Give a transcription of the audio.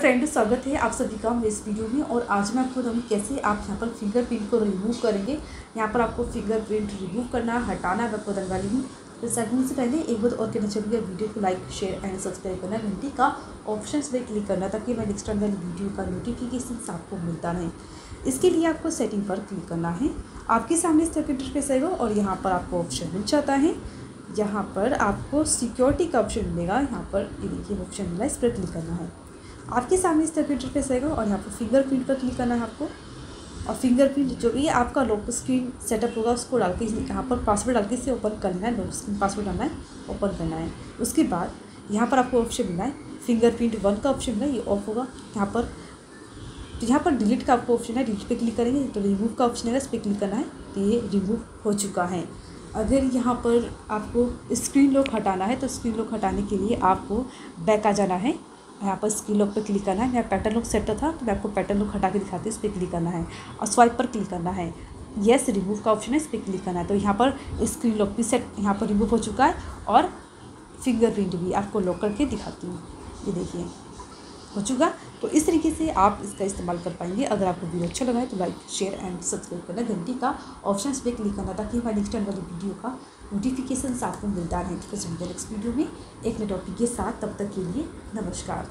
Friend, स्वागत है आप सभी का मेरे इस वीडियो में। और आज मैं आपको बताऊँगी कैसे आप यहाँ पर फिंगरप्रिंट को रिमूव करेंगे। यहाँ पर आपको फिंगरप्रिंट रिमूव करना, हटाना मैं आपको बताने वाली हूँ। तो स्टार्टिंग से पहले एक बात और कहना चाहूँगी, वीडियो को लाइक, शेयर एंड सब्सक्राइब करना, घंटी का ऑप्शन पे क्लिक करना ताकि मैं नेक्स्ट टाइम वाली वीडियो का नोटिफिकेशन आपको मिलता रहे। इसके लिए आपको सेटिंग पर क्लिक करना है। आपके सामने इस तरह का इंटरफेस आएगा और यहाँ पर आपको ऑप्शन मिल जाता है। यहाँ पर आपको सिक्योरिटी का ऑप्शन मिलेगा। यहाँ पर ये देखिए ऑप्शन मिला, इस पर क्लिक करना है। आपके सामने इस तरह का इंटरफेस आएगा और यहाँ पर फिंगरप्रिंट पर क्लिक करना है आपको। और फिंगरप्रिंट जो भी आपका लॉक स्क्रीन सेटअप होगा उसको डाल के यहाँ पर पासवर्ड डाल के इसे ओपन करना है। लॉक स्क्रीन पासवर्ड डालना है, ओपन करना है। उसके बाद यहाँ पर आपको ऑप्शन मिला है फिंगरप्रिंट 1 का ऑप्शन मिला है, ये ऑफ होगा। यहाँ पर डिलीट का आपको ऑप्शन है, डिलीट पे क्लिक करेंगे तो रिमूव का ऑप्शन है, इस पर क्लिक करना है तो ये रिमूव हो चुका है। अगर यहाँ पर आपको स्क्रीन लॉक हटाना है तो स्क्रीन लॉक हटाने के लिए आपको बैक आ जाना है। यहाँ पर स्क्रीन लॉक पर क्लिक करना है। मेरा पैटर्न लॉक सेट था तो मैं आपको पैटर्न लॉक हटा के दिखाती हूँ। इस पर क्लिक करना है और स्वाइप पर क्लिक करना है। येस, रिमूव का ऑप्शन है, इस पर क्लिक करना है। तो यहाँ पर स्क्रीन लॉक भी सेट यहाँ पर रिमूव हो चुका है और फिंगरप्रिंट भी आपको लॉक करके दिखाती हूँ। ये देखिए हो चुका। तो इस तरीके से आप इसका इस्तेमाल कर पाएंगे। अगर आपको वीडियो अच्छा लगा है तो लाइक, शेयर एंड सब्सक्राइब करना, घंटी का ऑप्शन पे क्लिक करना ताकि हमारे नेक्स्ट टाइम वाली वीडियो का नोटिफिकेशन आपको मिलता रहे। तो नेक्स्ट वीडियो में एक नए टॉपिक के साथ, तब तक के लिए नमस्कार।